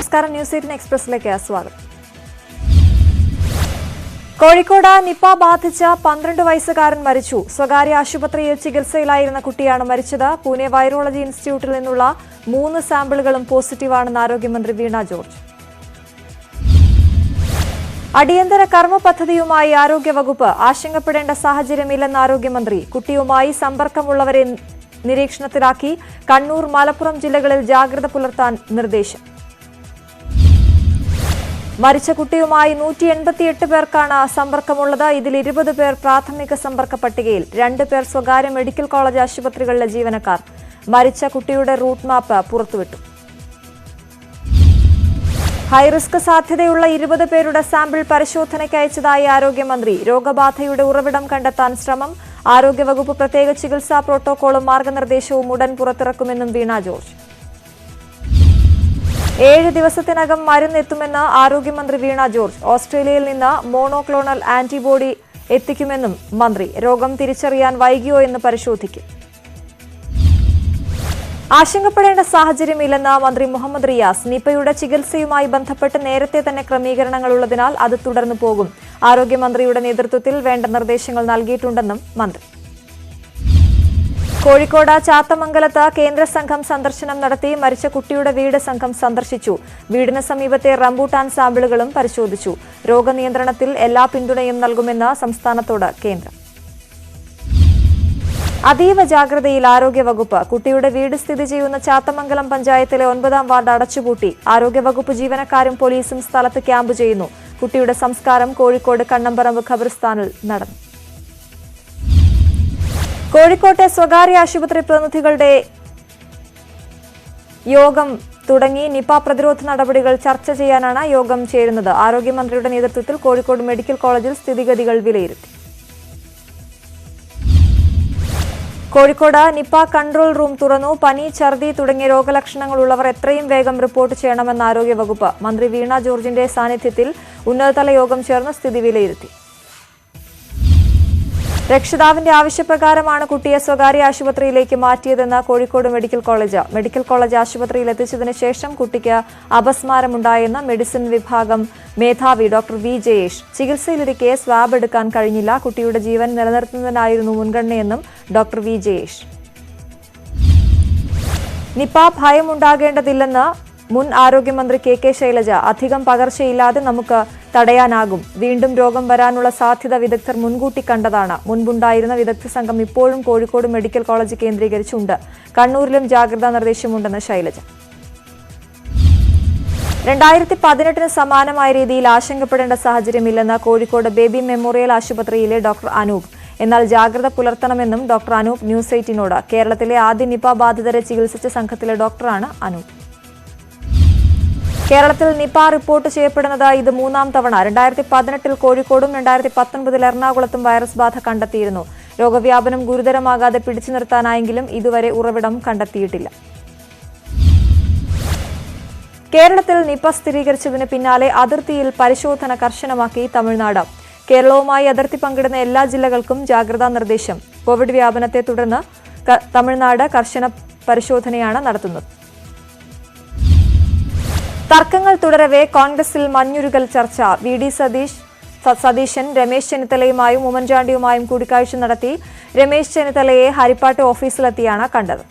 നമസ്കാരം, ന്യൂസ് 18 എക്സ്പ്രസിലേക്ക് സ്വാഗതം. കോഴിക്കോട് നിപ ബാധിച്ച 12 വയസ്സുകാരൻ മരിച്ചു. സ്വകാര്യ ആശുപത്രിയിൽ ചികിത്സയിലായിരുന്ന കുട്ടിയാണ് മരിച്ചത്. പൂനെ വൈറോളജി ഇൻസ്റ്റിറ്റ്യൂട്ടിൽ നിന്നുള്ള 3 സാമ്പിളുകളും പോസിറ്റീവാണെന്ന് ആരോഗ്യമന്ത്രി വീണ ജോർജ്. അടിയന്തര കർമ്മ പദ്ധതിയുമായി ആരോഗ്യവകുപ്പ്. ആശങ്കപ്പെടേണ്ട സാഹചര്യമില്ലെന്ന് ആരോഗ്യമന്ത്രി. കുട്ടിയുമായി സമ്പർക്കമുള്ളവരെ നിരീക്ഷണത്തിലാക്കി. കണ്ണൂർ, മലപ്പുറം ജില്ലകളിൽ ജാഗ്രത പുലർത്താൻ നിർദ്ദേശം. മരിച്ച കുട്ടിയുമായി 188 പേർക്കാണ് സമ്പർക്കമുള്ളത്. ഇതിൽ 20 പേർ പ്രാഥമിക സമ്പർക്ക പട്ടികയിൽ. 2 പേർ സ്വകാര്യ മെഡിക്കൽ കോളേജ് ആശുപത്രികളിലെ ജീവനക്കാർ. മരിച്ച കുട്ടിയുടെ റൂട്ട് മാപ്പ് പുറത്തുവിട്ടു. ഹൈറിസ്ക് സാധ്യതയുള്ള 20 പേരുടെ സാമ്പിൾ പരിശോധനയ്ക്ക് അയച്ചതായി ആരോഗ്യമന്ത്രി. രോഗബാധയുടെ ഉറവിടം കണ്ടെത്താൻ ശ്രമം. ആരോഗ്യവകുപ്പ് പ്രത്യേക ചികിത്സാ പ്രോട്ടോകോളും മാർഗനിർദ്ദേശവും ഉടൻ പുറത്തിറക്കുമെന്നും വീണ ജോർജ്. 7 ദിവസത്തിനകം മരുന്നെത്തുമെന്ന് ആരോഗ്യമന്ത്രി വീണ ജോർജ്. ഓസ്ട്രേലിയയിൽ നിന്ന് മോണോക്ലോണൽ ആന്റിബോഡി എത്തിക്കുമെന്നും മന്ത്രി. രോഗം തിരിച്ചറിയാൻ വൈകിയോ എന്ന് പരിശോധിക്കും. ആശങ്കപ്പെടേണ്ട സാഹചര്യമില്ലെന്ന് മന്ത്രി മുഹമ്മദ് റിയാസ്. നിപയുടെ ചികിത്സയുമായി ബന്ധപ്പെട്ട് നേരത്തെ തന്നെ ക്രമീകരണങ്ങൾ ഉള്ളതിനാൽ അത് തുടർന്നു പോകും. ആരോഗ്യമന്ത്രിയുടെ നേതൃത്വത്തിൽ വേണ്ട നിർദ്ദേശങ്ങൾ നൽകിയിട്ടുണ്ടെന്നും മന്ത്രി. കോഴിക്കോട് ചാത്തമംഗലത്ത് കേന്ദ്ര സംഘം സന്ദർശനം നടത്തി. മരിച്ച കുട്ടിയുടെ വീട് സംഘം സന്ദർശിച്ചു. വീടിന് സമീപത്തെ റംബൂട്ടാൻ സാമ്പിളുകളും പരിശോധിച്ചു. രോഗനിയന്ത്രണത്തിൽ എല്ലാ പിന്തുണയും നൽകുമെന്ന് സംസ്ഥാനത്തോട് കേന്ദ്രം. അതീവ ജാഗ്രതയിൽ ആരോഗ്യവകുപ്പ്. കുട്ടിയുടെ വീട് സ്ഥിതി ചെയ്യുന്ന ചാത്തമംഗലം പഞ്ചായത്തിലെ 9ാം വാർഡ് അടച്ചുപൂട്ടി. ആരോഗ്യവകുപ്പ് ജീവനക്കാരും പോലീസും സ്ഥലത്ത് ക്യാമ്പ് ചെയ്യുന്നു. കുട്ടിയുടെ സംസ്കാരം കോഴിക്കോട് കണ്ണമ്പറമ്പ് ഖബർസ്ഥാനിൽ നടന്നു. കോഴിക്കോട്ടെ സ്വകാര്യ ആശുപത്രി പ്രതിനിധികളുടെ യോഗം തുടങ്ങി. നിപ പ്രതിരോധ നടപടികൾ ചർച്ച ചെയ്യാനാണ് യോഗം ചേരുന്നത്. ആരോഗ്യമന്ത്രിയുടെ നേതൃത്വത്തിൽ കോഴിക്കോട് മെഡിക്കൽ കോളേജിൽ സ്ഥിതിഗതികൾ വിലയിരുത്തി. കോഴിക്കോട് നിപ കൺട്രോൾ റൂം തുറന്നു. പനി, ഛർദി തുടങ്ങിയ രോഗലക്ഷണങ്ങളുള്ളവർ എത്രയും വേഗം റിപ്പോർട്ട് ചെയ്യണമെന്ന് ആരോഗ്യവകുപ്പ്. മന്ത്രി വീണ ജോർജിന്റെ സാന്നിധ്യത്തിൽ ഉന്നതതല യോഗം ചേർന്ന് സ്ഥിതി വിലയിരുത്തി. രക്ഷിതാവിന്റെ ആവശ്യപ്രകാരമാണ് കുട്ടിയെ സ്വകാര്യ ആശുപത്രിയിലേക്ക് മാറ്റിയതെന്ന് Kozhikode medical college. Medical college ആശുപത്രിയിൽ എത്തിച്ചതിന് ശേഷം കുട്ടിക്ക് അപസ്മാരമുണ്ടായെന്ന് മെഡിസിൻ വിഭാഗം മേധാവി ഡോക്ടർ വി ജയേഷ്. ചികിത്സയിലിരിക്കെ സ്വാബ് എടുക്കാൻ കഴിഞ്ഞില്ല. കുട്ടിയുടെ ജീവൻ നിലനിർത്തുന്നതിനായിരുന്നു മുൻഗണനയെന്നും ഡോക്ടർ വി ജയേഷ്. നിപ ഭയമുണ്ടാകേണ്ടതില്ലെന്ന് മുൻ ആരോഗ്യമന്ത്രി കെ ശൈലജ. അധികം പകർച്ചയില്ലാതെ നമുക്ക് തടയാനാകും. വീണ്ടും രോഗം വരാനുള്ള സാധ്യത വിദഗ്ധർ മുൻകൂട്ടി കണ്ടതാണ്. മുൻപുണ്ടായിരുന്ന വിദഗ്ധ സംഘം ഇപ്പോഴും കോഴിക്കോട് മെഡിക്കൽ കോളേജ് കേന്ദ്രീകരിച്ചുണ്ട്. കണ്ണൂരിലും ജാഗ്രതാ നിർദ്ദേശമുണ്ടെന്ന് ശൈലജ. 2018 സമാനമായ രീതിയിൽ ആശങ്കപ്പെടേണ്ട സാഹചര്യമില്ലെന്ന് കോഴിക്കോട് ബേബി മെമ്മോറിയൽ ആശുപത്രിയിലെ ഡോക്ടർ അനൂപ്. എന്നാൽ ജാഗ്രത പുലർത്തണമെന്നും ഡോക്ടർ അനൂപ് ന്യൂസ് 18നോട്. കേരളത്തിലെ ആദ്യ നിപ ബാധിതരെ ചികിത്സിച്ച സംഘത്തിലെ ഡോക്ടറാണ് അനൂപ്. കേരളത്തിൽ നിപ റിപ്പോർട്ട് ചെയ്യപ്പെടുന്നത് ഇത് 3ാം തവണ. 2018 കോഴിക്കോടും 2019 എറണാകുളത്തും വൈറസ് ബാധ കണ്ടെത്തിയിരുന്നു. രോഗവ്യാപനം ഗുരുതരമാകാതെ പിടിച്ചു നിർത്താനായെങ്കിലും ഇതുവരെ ഉറവിടം കണ്ടെത്തിയിട്ടില്ല. കേരളത്തിൽ നിപ സ്ഥിരീകരിച്ചതിന് പിന്നാലെ അതിർത്തിയിൽ പരിശോധന കർശനമാക്കി തമിഴ്നാട്. കേരളവുമായി അതിർത്തി പങ്കിടുന്ന എല്ലാ ജില്ലകൾക്കും ജാഗ്രതാ നിർദ്ദേശം. കോവിഡ് വ്യാപനത്തെ തുടർന്ന് തമിഴ്നാട് കർശന പരിശോധനയാണ് നടത്തുന്നത്. തർക്കങ്ങൾ തുടരവെ കോൺഗ്രസിൽ മഞ്ഞുരുകൽ ചർച്ച. വി ഡി സതീശൻ രമേശ് ചെന്നിത്തലയുമായും ഉമ്മൻചാണ്ടിയുമായും കൂടിക്കാഴ്ച നടത്തി. രമേശ് ചെന്നിത്തലയെ ഹരിപ്പാട്ട് ഓഫീസിലെത്തിയാണ് കണ്ടത്.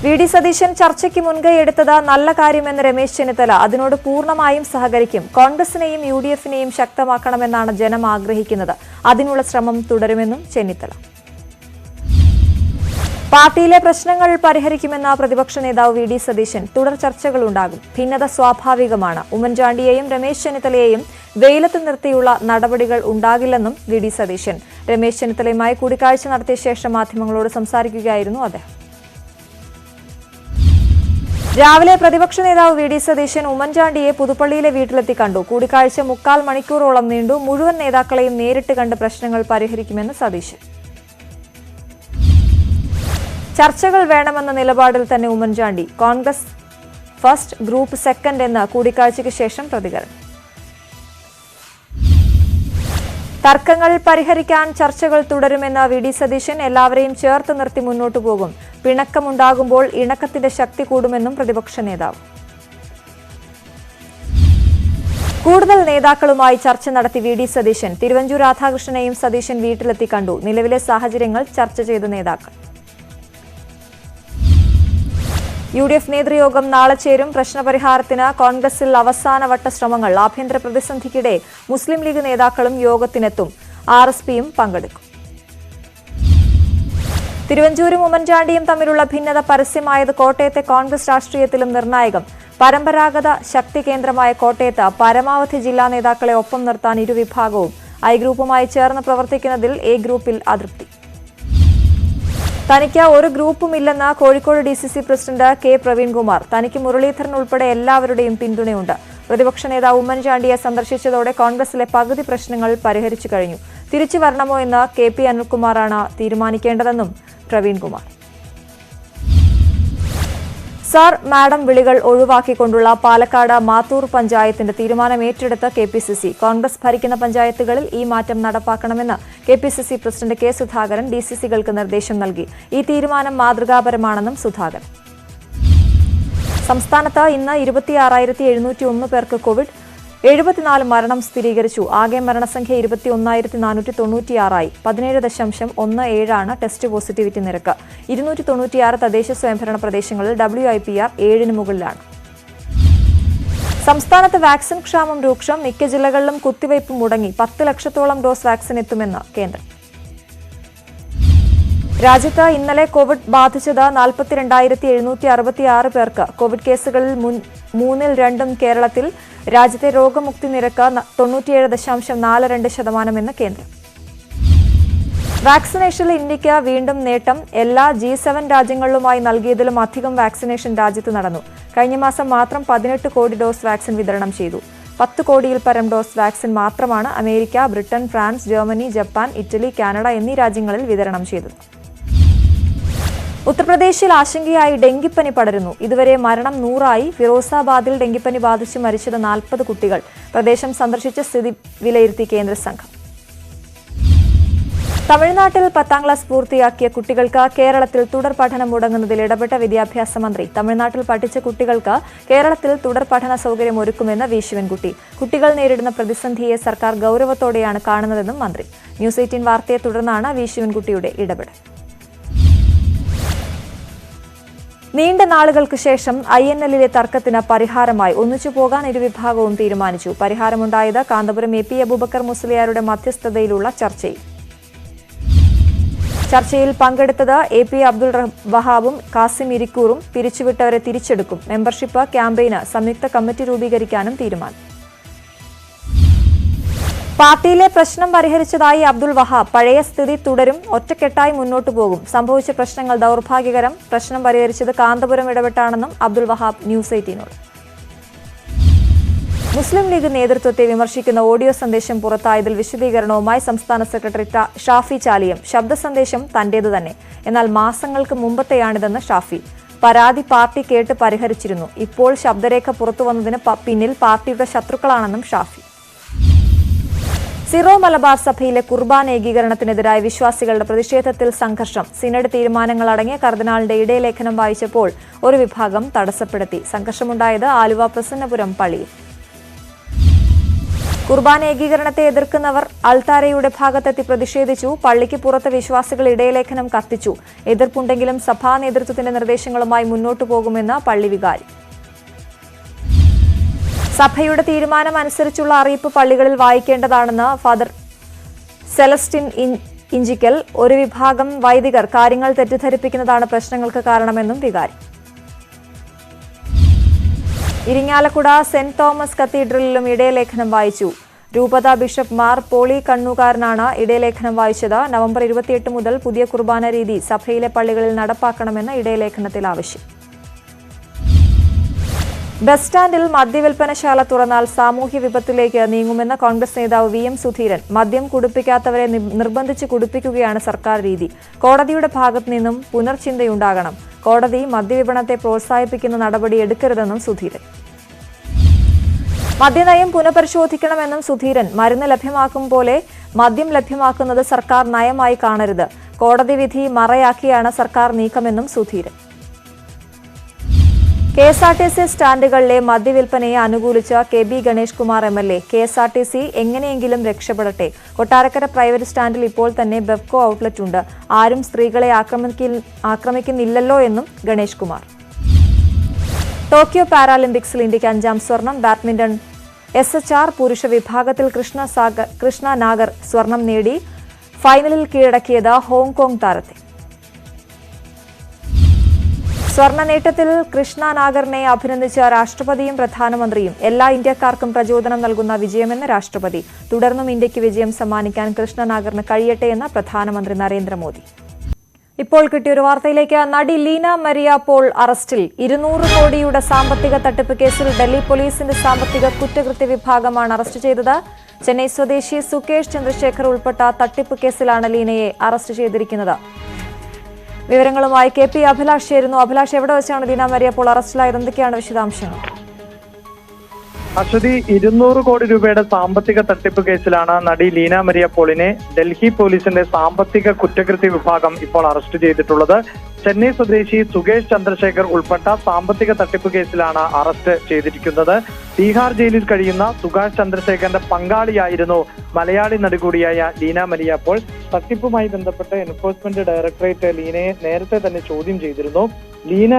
വി ഡി സതീശൻ ചർച്ചയ്ക്ക് മുൻകൈയെടുത്തത് നല്ല കാര്യമെന്ന് രമേശ് ചെന്നിത്തല. അതിനോട് പൂർണ്ണമായും സഹകരിക്കും. കോൺഗ്രസിനെയും UDFനെയും ശക്തമാക്കണമെന്നാണ് ജനം ആഗ്രഹിക്കുന്നത്. അതിനുള്ള ശ്രമം തുടരുമെന്നും ചെന്നിത്തല. പാർട്ടിയിലെ പ്രശ്നങ്ങൾ പരിഹരിക്കുമെന്ന പ്രതിപക്ഷ നേതാവ് വി ഡി സതീശൻ. തുടർ ചർച്ചകളുണ്ടാകും. ഭിന്നത സ്വാഭാവികമാണ്. ഉമ്മൻചാണ്ടിയെയും രമേശ് ചെന്നിത്തലയെയും വെയിലത്ത് നിർത്തിയുള്ള നടപടികൾ ഉണ്ടാകില്ലെന്നും വി ഡി സതീശൻ. രമേശ് ചെന്നിത്തലയുമായി കൂടിക്കാഴ്ച നടത്തിയ ശേഷം മാധ്യമങ്ങളോട് സംസാരിക്കുകയായിരുന്നു അദ്ദേഹം. രാവിലെ പ്രതിപക്ഷ നേതാവ് വി ഡി സതീശൻ ഉമ്മൻചാണ്ടിയെ പുതുപ്പള്ളിയിലെ വീട്ടിലെത്തി കണ്ടു. കൂടിക്കാഴ്ച 3/4 മണിക്കൂറോളം നീണ്ടു. മുഴുവൻ നേതാക്കളെയും നേരിട്ട് കണ്ട് പ്രശ്നങ്ങൾ പരിഹരിക്കുമെന്ന് സതീശൻ. ചർച്ചകൾ വേണമെന്ന നിലപാടിൽ തന്നെ Oommen Chandy. Congress first, group second എന്ന കൂടിക്കാഴ്ചയ്ക്ക് ശേഷം പ്രതികരണം. തർക്കങ്ങൾ പരിഹരിക്കാൻ ചർച്ചകൾ തുടരുമെന്ന വി.ഡി. സതീശൻ എല്ലാവരെയും ചേർത്ത് നിർത്തി മുന്നോട്ടു പോകും. പിണക്കമുണ്ടാകുമ്പോൾ ഇണക്കത്തിന്റെ ശക്തി കൂടുമെന്നും പ്രതിപക്ഷ നേതാവ്. കൂടുതൽ നേതാക്കളുമായി ചർച്ച നടത്തി വി.ഡി. സതീശൻ. തിരുവഞ്ചൂർ രാധാകൃഷ്ണനെയും സതീശൻ വീട്ടിലെത്തി കണ്ടു. നിലവിലെ സാഹചര്യങ്ങൾ ചർച്ച ചെയ്ത നേതാക്കൾ. യു.ഡി.എഫ് നേതൃയോഗം നാളെ ചേരും. പ്രശ്നപരിഹാരത്തിന് കോൺഗ്രസിൽ അവസാനവട്ട ശ്രമങ്ങൾ. ആഭ്യന്തര പ്രതിസന്ധിക്കിടെ മുസ്ലിം ലീഗ് നേതാക്കളും യോഗത്തിനെത്തും. ആർ.എസ്.പിയും പങ്കെടുക്കും. തിരുവഞ്ചൂരും ഉമ്മൻചാണ്ടിയും തമ്മിലുള്ള ഭിന്നത പരസ്യമായത് കോട്ടയത്തെ കോൺഗ്രസ് രാഷ്ട്രീയത്തിലും നിർണായകം. പരമ്പരാഗത ശക്തി കേന്ദ്രമായ കോട്ടയത്ത് പരമാവധി ജില്ലാ നേതാക്കളെ ഒപ്പം നിർത്താൻ ഇരുവിഭാഗവും. ഐ ഗ്രൂപ്പുമായി ചേർന്ന് പ്രവർത്തിക്കുന്നതിൽ എ ഗ്രൂപ്പിൽ അതൃപ്തി. തനിക്ക് ഒരു ഗ്രൂപ്പുമില്ലെന്ന് Kozhikode DCC president K Praveenkumar. തനിക്ക് മുരളീധരൻ ഉൾപ്പെടെ എല്ലാവരുടെയും പിന്തുണയുണ്ട്. പ്രതിപക്ഷ നേതാവ് ഉമ്മൻചാണ്ടിയെ സന്ദർശിച്ചതോടെ കോൺഗ്രസിലെ പകുതി പ്രശ്നങ്ങൾ പരിഹരിച്ചു കഴിഞ്ഞു. തിരിച്ചു വരണമോ എന്ന് കെ.പി. അനിൽകുമാറാണ് തീരുമാനിക്കേണ്ടതെന്നും പ്രവീൺകുമാർ. സർ മാഡം വിളികൾ ഒഴിവാക്കിക്കൊണ്ടുള്ള പാലക്കാട് മാത്തൂർ പഞ്ചായത്തിന്റെ തീരുമാനം ഏറ്റെടുത്ത് കെ.പി.സി.സി. കോൺഗ്രസ് ഭരിക്കുന്ന പഞ്ചായത്തുകളിൽ ഈ മാറ്റം നടപ്പാക്കണമെന്ന് കെ.പി.സി.സി പ്രസിഡന്റ് കെ. സുധാകരൻ ഡി.സി.സികൾക്ക് നിർദ്ദേശം നൽകി. ഈ തീരുമാനം മാതൃകാപരമാണെന്നും സുധാകരൻ. സംസ്ഥാനത്ത് ഇന്ന് 26,701 പേർക്ക് കോവിഡ്. 74 മരണം സ്ഥിരീകരിച്ചു. ആകെ മരണസംഖ്യ 21,496 17.17 ടെസ്റ്റ് പോസിറ്റിവിറ്റി നിരക്ക്. 296 തദ്ദേശ സ്വയംഭരണ പ്രദേശങ്ങളിൽ WIPR 7 മുകളിലാണ്. സംസ്ഥാനത്ത് വാക്സിൻ ക്ഷാമം രൂക്ഷം. മിക്ക ജില്ലകളിലും കുത്തിവയ്പ് മുടങ്ങി. 10 ലക്ഷത്തോളം ഡോസ് വാക്സിൻ എത്തുമെന്ന് കേന്ദ്രം. രാജ്യത്ത് ഇന്നലെ കോവിഡ് ബാധിച്ചത് 42,766 പേർക്ക്. കോവിഡ് കേസുകളിൽ 3/2 കേരളത്തിൽ. രാജ്യത്തെ രോഗമുക്തി നിരക്ക് 97.42% എന്ന് കേന്ദ്രം. വാക്സിനേഷനിൽ ഇന്ത്യയ്ക്ക് വീണ്ടും നേട്ടം. എല്ലാ G7 രാജ്യങ്ങളിലുമായി നൽകിയതിലും അധികം വാക്സിനേഷൻ രാജ്യത്ത് നടന്നു. കഴിഞ്ഞ മാസം മാത്രം 18 കോടി ഡോസ് വാക്സിൻ വിതരണം ചെയ്തു. 10 കോടിയിൽ പരം ഡോസ് വാക്സിൻ മാത്രമാണ് America, Britain, France, Germany, Japan, Italy, Canada എന്നീ രാജ്യങ്ങളിൽ വിതരണം ചെയ്തത്. ഉത്തർപ്രദേശിൽ ആശങ്കയായി ഡെങ്കിപ്പനി പടരുന്നു. ഇതുവരെ മരണം 100 ഫിറോസാബാദിൽ ഡെങ്കിപ്പനി ബാധിച്ച് മരിച്ചത് 40 കുട്ടികൾ. പ്രദേശം സന്ദർശിച്ച സ്ഥിതി വിലയിരുത്തി കേന്ദ്ര സംഘം. തമിഴ്നാട്ടിൽ 10ാം ക്ലാസ് പൂർത്തിയാക്കിയ കുട്ടികൾക്ക് കേരളത്തിൽ തുടർ പഠനം മുടങ്ങുന്നതിൽ ഇടപെട്ട വിദ്യാഭ്യാസ മന്ത്രി. തമിഴ്നാട്ടിൽ പഠിച്ച കുട്ടികൾക്ക് കേരളത്തിൽ തുടർ പഠന സൗകര്യം ഒരുക്കുമെന്ന് വി. ശിവൻകുട്ടി. കുട്ടികൾ നേരിടുന്ന പ്രതിസന്ധിയെ സർക്കാർ ഗൌരവത്തോടെയാണ് കാണുന്നതെന്നും മന്ത്രി. ന്യൂസ് 18 വാർത്തയെ തുടർന്നാണ് വി. ശിവൻകുട്ടിയുടെ ഇടപെടൽ. നീണ്ട നാളുകൾക്ക് ശേഷം INL തർക്കത്തിന് പരിഹാരമായി ഒന്നിച്ചു പോകാൻ ഇരുവിഭാഗവും തീരുമാനിച്ചു. പരിഹാരമുണ്ടായത് കാന്തപുരം AP അബൂബക്കർ മുസ്ലിയാരുടെ മധ്യസ്ഥതയിലുള്ള ചർച്ചയിൽ പങ്കെടുത്തത് AP അബ്ദുൾ വഹാബും കാസിം ഇരിക്കൂറും. പിരിച്ചുവിട്ടവരെ തിരിച്ചെടുക്കും. മെമ്പർഷിപ്പ് ക്യാമ്പയിന് സംയുക്ത കമ്മിറ്റി രൂപീകരിക്കാനും തീരുമാനം. പാർട്ടിയിലെ പ്രശ്നം പരിഹരിച്ചതായി അബ്ദുൾ വഹാബ്. പഴയ സ്ഥിതി തുടരും. ഒറ്റക്കെട്ടായി മുന്നോട്ടു പോകും. സംഭവിച്ച പ്രശ്നങ്ങൾ ദൗർഭാഗ്യകരം. പ്രശ്നം പരിഹരിച്ചത് കാന്തപുരം ഇടപെട്ടാണെന്നും അബ്ദുൾ വഹാബ് ന്യൂസ് 18നോട്. മുസ്ലിം ലീഗ് നേതൃത്വത്തെ വിമർശിക്കുന്ന ഓഡിയോ സന്ദേശം പുറത്തായതിൽ വിശദീകരണവുമായി സംസ്ഥാന സെക്രട്ടറി ഷാഫി ചാലിയം. ശബ്ദ സന്ദേശം തന്റേതു തന്നെ, എന്നാൽ മാസങ്ങൾക്ക് മുമ്പത്തെയാണിതെന്ന് ഷാഫി. പരാതി പാർട്ടി കേട്ട് പരിഹരിച്ചിരുന്നു. ഇപ്പോൾ ശബ്ദരേഖ പുറത്തുവന്നതിന് പിന്നിൽ പാർട്ടിയുടെ ശത്രുക്കളാണെന്നും ഷാഫി. സിറോ മലബാർ സഭയിലെ കുർബാന ഏകീകരണത്തിനെതിരായ വിശ്വാസികളുടെ പ്രതിഷേധത്തിൽ സംഘർഷം. സിനഡ് തീരുമാനങ്ങൾ അടങ്ങിയ കർദിനാളിന്റെ ഇടയലേഖനം വായിച്ചപ്പോൾ ഒരു വിഭാഗം തടസ്സപ്പെടുത്തി. സംഘർഷമുണ്ടായത് ആലുവ പ്രസന്നപുരം പള്ളിയിൽ. കുർബാന ഏകീകരണത്തെ എതിർക്കുന്നവർ അൾത്താരയുടെ ഭാഗത്തെത്തി പ്രതിഷേധിച്ചു. പള്ളിക്ക് പുറത്ത് വിശ്വാസികൾ ഇടയലേഖനം കത്തിച്ചു. എതിർപ്പുണ്ടെങ്കിലും സഭാ നേതൃത്വത്തിന്റെ നിർദ്ദേശങ്ങളുമായി മുന്നോട്ടു പോകുമെന്ന് പള്ളി വികാരി. സഭയുടെ തീരുമാനം അനുസരിച്ചുള്ള അറിയിപ്പ് പള്ളികളിൽ വായിക്കേണ്ടതാണെന്ന് ഫാദർ സെലസ്റ്റിൻ ഇഞ്ചിക്കൽ. ഒരു വിഭാഗം വൈദികർ കാര്യങ്ങൾ തെറ്റിദ്ധരിപ്പിക്കുന്നതാണ് പ്രശ്നങ്ങൾക്ക് കാരണമെന്നും വികാരി. ഇരിങ്ങാലക്കുട സെന്റ് തോമസ് കത്തീഡ്രലിലും ഇടയലേഖനം വായിച്ചു. രൂപത ബിഷപ്പ് മാർ പോളി കണ്ണൂകാരനാണ് ഇടയലേഖനം വായിച്ചത്. നവംബർ 28 മുതൽ പുതിയ കുർബാന രീതി സഭയിലെ പള്ളികളിൽ നടപ്പാക്കണമെന്ന് ഇടയലേഖനത്തിൽ ആവശ്യം. ബസ് സ്റ്റാൻഡിൽ മദ്യവിൽപ്പനശാല തുറന്നാൽ സാമൂഹ്യ വിപത്തിലേക്ക് നീങ്ങുമെന്ന് കോൺഗ്രസ് നേതാവ് VM സുധീരൻ. മദ്യം കുടിപ്പിക്കാത്തവരെ നിർബന്ധിച്ച് കുടിപ്പിക്കുകയാണ് സർക്കാർ രീതി. കോടതിയുടെ ഭാഗത്തു നിന്നും പുനർചിന്തയുണ്ടാകണം. കോടതി മദ്യവിപണത്തെ പ്രോത്സാഹിപ്പിക്കുന്ന നടപടി എടുക്കരുതെന്നും സുധീരൻ. മദ്യനയം പുനഃപരിശോധിക്കണമെന്നും സുധീരൻ. മരുന്ന് ലഭ്യമാക്കും പോലെ മദ്യം ലഭ്യമാക്കുന്നത് സർക്കാർ നയമായി കാണരുത്. കോടതി വിധി മറയാക്കിയാണ് സർക്കാർ നീക്കമെന്നും സുധീരൻ. കെഎസ്ആർടിസി സ്റ്റാൻഡുകളിലെ മദ്യവിൽപ്പനയെ അനുകൂലിച്ച K B. Ganesh Kumar MLA. KSRTC എങ്ങനെയെങ്കിലും രക്ഷപ്പെടട്ടെ. കൊട്ടാരക്കര പ്രൈവറ്റ് സ്റ്റാൻഡിൽ ഇപ്പോൾ തന്നെ ബെവ്കോ ഔട്ട്ലെറ്റ് ഉണ്ട്. ആരും സ്ത്രീകളെ ആക്രമിക്കുന്നില്ലല്ലോ എന്നും ഗണേഷ് കുമാർ. ടോക്കിയോ പാരാലിമ്പിക്സിൽ ഇന്ത്യക്ക് 5ാം സ്വർണം. ബാഡ്മിന്റൺ SHR പുരുഷ വിഭാഗത്തിൽ കൃഷ്ണ നാഗർ സ്വർണം നേടി. ഫൈനലിൽ കീഴടക്കിയത് ഹോങ്കോങ് താരത്തെ. സ്വർണ്ണ നേട്ടത്തിൽ കൃഷ്ണ നാഗറിനെ അഭിനന്ദിച്ച രാഷ്ട്രപതിയും പ്രധാനമന്ത്രിയും. എല്ലാ ഇന്ത്യക്കാർക്കും പ്രചോദനം നൽകുന്ന വിജയമെന്ന് രാഷ്ട്രപതി. തുടർന്നും ഇന്ത്യക്ക് വിജയം സമ്മാനിക്കാൻ കൃഷ്ണ നാഗറിന് കഴിയട്ടെ എന്ന് പ്രധാനമന്ത്രി നരേന്ദ്രമോദി. ഇപ്പോൾ കിട്ടിയൊരു വാർത്തയിലേക്ക്. നടി ലീന മരിയ പോൾ അറസ്റ്റിൽ. 200 കോടിയുടെ സാമ്പത്തിക തട്ടിപ്പ് കേസിൽ ഡൽഹി പോലീസിന്റെ സാമ്പത്തിക കുറ്റകൃത്യ വിഭാഗമാണ് അറസ്റ്റ് ചെയ്തത്. ചെന്നൈ സ്വദേശി സുകേഷ് ചന്ദ്രശേഖർ ഉൾപ്പെട്ട തട്ടിപ്പ് കേസിലാണ് ലീനയെ അറസ്റ്റ് ചെയ്തിരിക്കുന്നത്. വിവരങ്ങളുമായി KP അഭിലാഷ് ചേരുന്നു. അഭിലാഷ്, എവിടെ വെച്ചാണ് ലീന മരിയ പോൾ അറസ്റ്റിലായത്? എന്തൊക്കെയാണ് വിശദാംശങ്ങൾ? അശ്വതി, 200 കോടി രൂപയുടെ സാമ്പത്തിക തട്ടിപ്പ് കേസിലാണ് നടി ലീന മരിയ പോളിനെ ഡൽഹി പോലീസിന്റെ സാമ്പത്തിക കുറ്റകൃത്യ വിഭാഗം ഇപ്പോൾ അറസ്റ്റ് ചെയ്തിട്ടുള്ളത്. ചെന്നൈ സ്വദേശി സുകേഷ് ചന്ദ്രശേഖർ ഉൾപ്പെട്ട സാമ്പത്തിക തട്ടിപ്പ് കേസിലാണ് അറസ്റ്റ് ചെയ്തിരിക്കുന്നത്. തീഹാർ ജയിലിൽ കഴിയുന്ന സുകേഷ് ചന്ദ്രശേഖറിന്റെ പങ്കാളിയായിരുന്നു മലയാളി നടി കൂടിയായ ലീന മരിയ പോൾ. തട്ടിപ്പുമായി ബന്ധപ്പെട്ട് എൻഫോഴ്സ്മെന്റ് ഡയറക്ടറേറ്റ് ലീനയെ നേരത്തെ തന്നെ ചോദ്യം ചെയ്തിരുന്നു. ലീന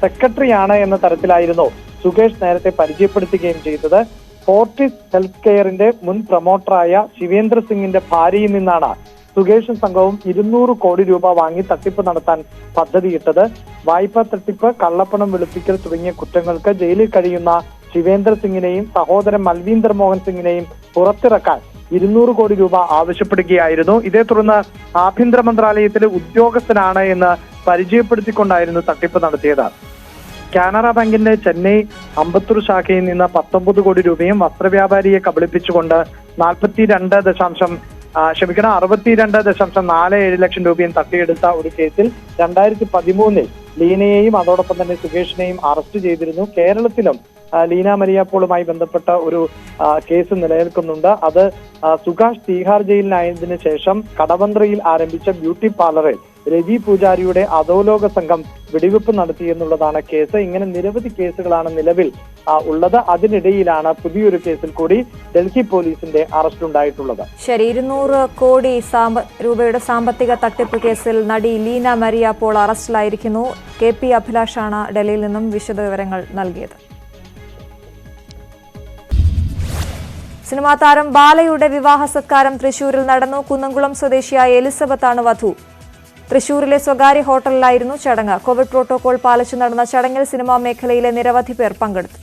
സെക്രട്ടറിയാണ് എന്ന തരത്തിലായിരുന്നു സുകേഷ് നേരത്തെ പരിചയപ്പെടുത്തുകയും ചെയ്തത്. ഫോർട്ടിസ് ഹെൽത്ത് കെയറിന്റെ മുൻ പ്രൊമോട്ടറായ ശിവേന്ദ്ര സിംഗിന്റെ ഭാര്യയിൽ നിന്നാണ് സുകേഷും സംഘവും 200 കോടി രൂപ വാങ്ങി തട്ടിപ്പ് നടത്താൻ പദ്ധതിയിട്ടത്. വായ്പാ തട്ടിപ്പ്, കള്ളപ്പണം വെളുപ്പിക്കൽ തുടങ്ങിയ കുറ്റങ്ങൾക്ക് ജയിലിൽ കഴിയുന്ന ശിവേന്ദ്ര സിംഗിനെയും സഹോദരൻ മൽവീന്ദർ മോഹൻ സിംഗിനെയും പുറത്തിറക്കാൻ 200 കോടി രൂപ ആവശ്യപ്പെടുകയായിരുന്നു. ഇതേ തുടർന്ന് ആഭ്യന്തര മന്ത്രാലയത്തിലെ ഉദ്യോഗസ്ഥനാണ് എന്ന് പരിചയപ്പെടുത്തിക്കൊണ്ടായിരുന്നു തട്ടിപ്പ് നടത്തിയത്. കാനറ ബാങ്കിന്റെ ചെന്നൈ അമ്പത്തൂർ ശാഖയിൽ നിന്ന് 19 കോടി രൂപയും വസ്ത്രവ്യാപാരിയെ കബളിപ്പിച്ചുകൊണ്ട് 62.47 ലക്ഷം രൂപയും തട്ടിയെടുത്ത ഒരു കേസിൽ 2013 ലീനയെയും അതോടൊപ്പം തന്നെ സുകേഷിനെയും അറസ്റ്റ് ചെയ്തിരുന്നു. കേരളത്തിലും ലീന മരിയ പോളുമായി ബന്ധപ്പെട്ട ഒരു കേസ് നിലനിൽക്കുന്നുണ്ട്. അത് സുകാഷ് തീഹാർ ജയിലിലായതിനു ശേഷം കടവന്ത്രയിൽ ആരംഭിച്ച ബ്യൂട്ടി പാർലറിൽ രവി പൂജാരിയുടെ അധോലോക സംഘം വെടിവെപ്പ് നടത്തിയെന്നുള്ളതാണ് കേസ്. ഇങ്ങനെ നിരവധി കേസുകളാണ് നിലവിൽ ഉള്ളത്. അതിനിടയിലാണ് പുതിയൊരു കേസിൽ കൂടി ഡൽഹി പോലീസിന്റെ അറസ്റ്റ് ഉണ്ടായിട്ടുള്ളത്. ശരി, 200 കോടി രൂപയുടെ സാമ്പത്തിക തട്ടിപ്പ് കേസിൽ നടി ലീന മരിയ പോൾ അറസ്റ്റിലായിരിക്കുന്നു. KP അഭിലാഷാണ് ഡൽഹിയിൽ നിന്നും വിശദവിവരങ്ങൾ നൽകിയത്. സിനിമാ താരം ബാലയുടെ വിവാഹ സത്കാരം തൃശൂരിൽ നടന്നു. കുന്നംകുളം സ്വദേശിയായ എലിസബത്താണ് വധു. തൃശൂരിലെ സ്വകാര്യ ഹോട്ടലിലായിരുന്നു ചടങ്ങ്. കോവിഡ് പ്രോട്ടോകോൾ പാലിച്ചു നടന്ന ചടങ്ങിൽ സിനിമാ മേഖലയിലെ നിരവധി പേർ പങ്കെടുത്തു.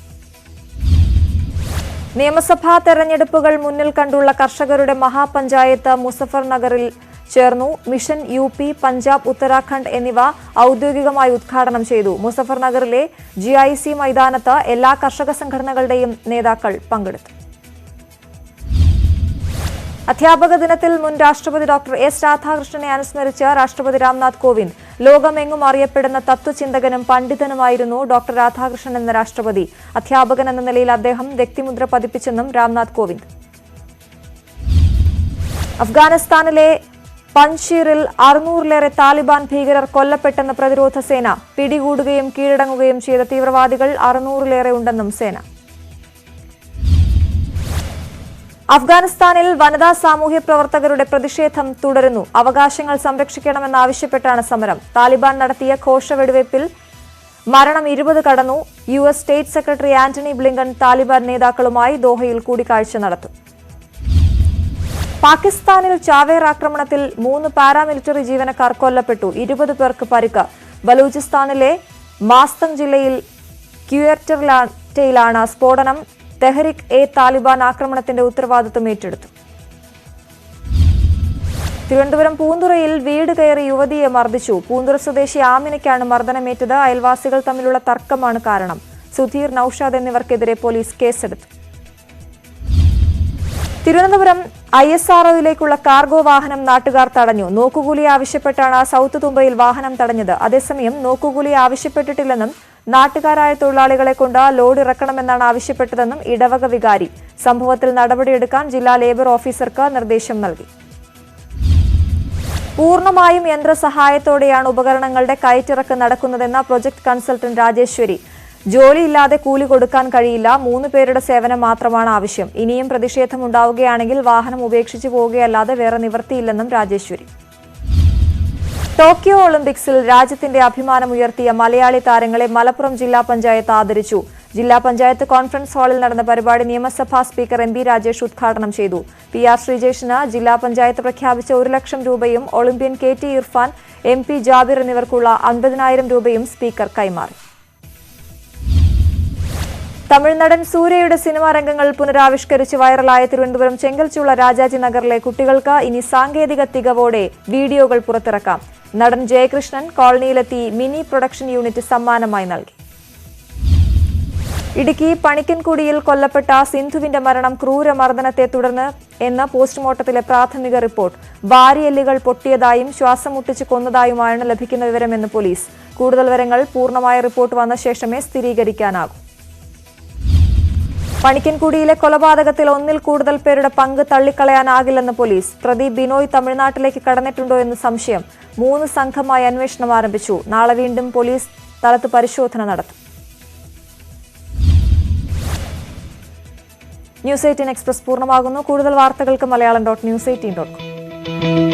നിയമസഭാ തെരഞ്ഞെടുപ്പുകൾ മുന്നിൽ കണ്ടുള്ള കർഷകരുടെ മഹാപഞ്ചായത്ത് മുസഫർ നഗറിൽ ചേർന്നു. മിഷൻ UP, പഞ്ചാബ്, ഉത്തരാഖണ്ഡ് എന്നിവ ഔദ്യോഗികമായി ഉദ്ഘാടനം ചെയ്തു. മുസഫർ നഗറിലെ GIC മൈതാനത്ത് എല്ലാ കർഷക സംഘടനകളുടെയും നേതാക്കൾ പങ്കെടുത്തു. അധ്യാപക ദിനത്തിൽ മുൻ രാഷ്ട്രപതി ഡോക്ടർ S. രാധാകൃഷ്ണനെ അനുസ്മരിച്ച് രാഷ്ട്രപതി രാംനാഥ് കോവിന്ദ്. ലോകമെങ്ങും അറിയപ്പെടുന്ന തത്വചിന്തകനും പണ്ഡിതനുമായിരുന്നു ഡോക്ടർ രാധാകൃഷ്ണൻ എന്ന രാഷ്ട്രപതി. അധ്യാപകൻ എന്ന നിലയിൽ അദ്ദേഹം വ്യക്തിമുദ്ര പതിപ്പിച്ചെന്നും രാംനാഥ് കോവിന്ദ്. അഫ്ഗാനിസ്ഥാനിലെ പൻഷീറിൽ 600-ലേറെ താലിബാൻ ഭീകരർ കൊല്ലപ്പെട്ടെന്ന് പ്രതിരോധ സേന. പിടികൂടുകയും കീഴടങ്ങുകയും ചെയ്ത തീവ്രവാദികൾ 600-ലേറെ ഉണ്ടെന്നും സേന. അഫ്ഗാനിസ്ഥാനിൽ വനിതാ സാമൂഹ്യ പ്രവർത്തകരുടെ പ്രതിഷേധം തുടരുന്നു. അവകാശങ്ങൾ സംരക്ഷിക്കണമെന്നാവശ്യപ്പെട്ടാണ് സമരം. താലിബാൻ നടത്തിയ ഘോഷവെടിവയ്പിൽ മരണം 20 കടന്നു. US state secretary Antony Blinken Taliban നേതാക്കളുമായി ദോഹയിൽ കൂടിക്കാഴ്ച നടത്തും. പാകിസ്ഥാനിൽ ചാവേർ ആക്രമണത്തിൽ 3 പാരാമിലിറ്ററി ജീവനക്കാർ കൊല്ലപ്പെട്ടു. 20 പേർക്ക് പരിക്ക്. ബലൂചിസ്ഥാനിലെ മാസ്തങ് ജില്ലയിൽ ക്യൂർട്ടയിലാണ് സ്ഫോടനം. തെഹ്രിക് എ താലിബാൻ ആക്രമണത്തിന്റെ ഉത്തരവാദിത്വം ഏറ്റെടുത്തു. തിരുവനന്തപുരം പൂന്തുറയിൽ വീട് കയറി യുവതിയെ മർദ്ദിച്ചു. പൂന്തുറ സ്വദേശി ആമിനയ്ക്കാണ് മർദ്ദനമേറ്റത്. അയൽവാസികൾ തമ്മിലുള്ള തർക്കമാണ് കാരണം. സുധീർ, നൌഷാദ് എന്നിവർക്കെതിരെ പോലീസ് കേസെടുത്തു. തിരുവനന്തപുരം ISROയിലേക്കുള്ള കാർഗോ വാഹനം നാട്ടുകാർ തടഞ്ഞു. നോക്കുകൂലി ആവശ്യപ്പെട്ടാണ് സൗത്ത് തുമ്പയിൽ വാഹനം തടഞ്ഞത്. അതേസമയം നോക്കുകൂലി ആവശ്യപ്പെട്ടിട്ടില്ലെന്നും നാട്ടുകാരായ തൊഴിലാളികളെ കൊണ്ട് ലോഡ് ഇറക്കണമെന്നാണ് ആവശ്യപ്പെട്ടതെന്നും ഇടവക വികാരി. സംഭവത്തിൽ നടപടിയെടുക്കാൻ ജില്ലാ ലേബർ ഓഫീസർക്ക് നിർദ്ദേശം നൽകി. പൂർണ്ണമായും യന്ത്രസഹായത്തോടെയാണ് ഉപകരണങ്ങളുടെ കയറ്റിറക്ക് നടക്കുന്നതെന്ന പ്രൊജക്ട് കൺസൾട്ടന്റ് രാജേശ്വരി. ജോലിയില്ലാതെ കൂലി കൊടുക്കാൻ കഴിയില്ല. 3 പേരുടെ സേവനം മാത്രമാണ് ആവശ്യം. ഇനിയും പ്രതിഷേധമുണ്ടാവുകയാണെങ്കിൽ വാഹനം ഉപേക്ഷിച്ചു പോവുകയല്ലാതെ വേറെ നിവൃത്തിയില്ലെന്നും രാജേശ്വരി. ടോക്കിയോ ഒളിമ്പിക്സിൽ രാജ്യത്തിന്റെ അഭിമാനമുയർത്തിയ മലയാളി താരങ്ങളെ മലപ്പുറം ജില്ലാ പഞ്ചായത്ത് ആദരിച്ചു. ജില്ലാ പഞ്ചായത്ത് കോൺഫറൻസ് ഹാളിൽ നടന്ന പരിപാടി നിയമസഭാ സ്പീക്കർ MP രാജേഷ് ഉദ്ഘാടനം ചെയ്തു. PR ശ്രീജേഷിന് ജില്ലാ പഞ്ചായത്ത് പ്രഖ്യാപിച്ച 1 ലക്ഷം രൂപയും Olympian KT Irfan, MP Jabir എന്നിവർക്കുള്ള 50,000 രൂപയും സ്പീക്കർ കൈമാറി. തമിഴ്നടൻ സൂര്യയുടെ സിനിമാ രംഗങ്ങൾ പുനരാവിഷ്കരിച്ച് വൈറലായ തിരുവനന്തപുരം ചെങ്കൽച്ചുള്ള രാജാജി നഗറിലെ കുട്ടികൾക്ക് ഇനി സാങ്കേതിക തികവോടെ വീഡിയോകൾ പുറത്തിറക്കാം. നടൻ ജയകൃഷ്ണൻ കോളനിയിലെത്തി മിനി പ്രൊഡക്ഷൻ യൂണിറ്റ് സമ്മാനമായി നൽകി. ഇടുക്കി പണിക്കൻകുടിയിൽ കൊല്ലപ്പെട്ട സിന്ധുവിന്റെ മരണം ക്രൂരമർദ്ദനത്തെ തുടർന്ന് എന്ന് പോസ്റ്റ്മോർട്ടത്തിലെ പ്രാഥമിക റിപ്പോർട്ട്. വാരിയെല്ലുകൾ പൊട്ടിയതായും ശ്വാസം മുട്ടിച്ച് കൊന്നതായുമാണ് ലഭിക്കുന്ന വിവരമെന്ന് പോലീസ്. കൂടുതൽ വിവരങ്ങൾ പൂർണ്ണമായ റിപ്പോർട്ട് വന്ന ശേഷമേ സ്ഥിരീകരിക്കാനാകൂ. പണിക്കൻകുടിയിലെ കൊലപാതകത്തിൽ 1-ൽ കൂടുതൽ പേരുടെ പങ്ക് തള്ളിക്കളയാനാകില്ലെന്ന് പോലീസ്. പ്രതി ബിനോയ് തമിഴ്നാട്ടിലേക്ക് കടന്നിട്ടുണ്ടോ എന്ന് സംശയം. 3 സംഘമായി അന്വേഷണം ആരംഭിച്ചു. നാളെ വീണ്ടും പോലീസ് സ്ഥലത്ത് പരിശോധന നടത്തും. News 18 എക്സ്പ്രസ് പൂർണ്ണമാകുന്നു. കൂടുതൽ വാർത്തകൾക്ക് Malayalam.news18.com.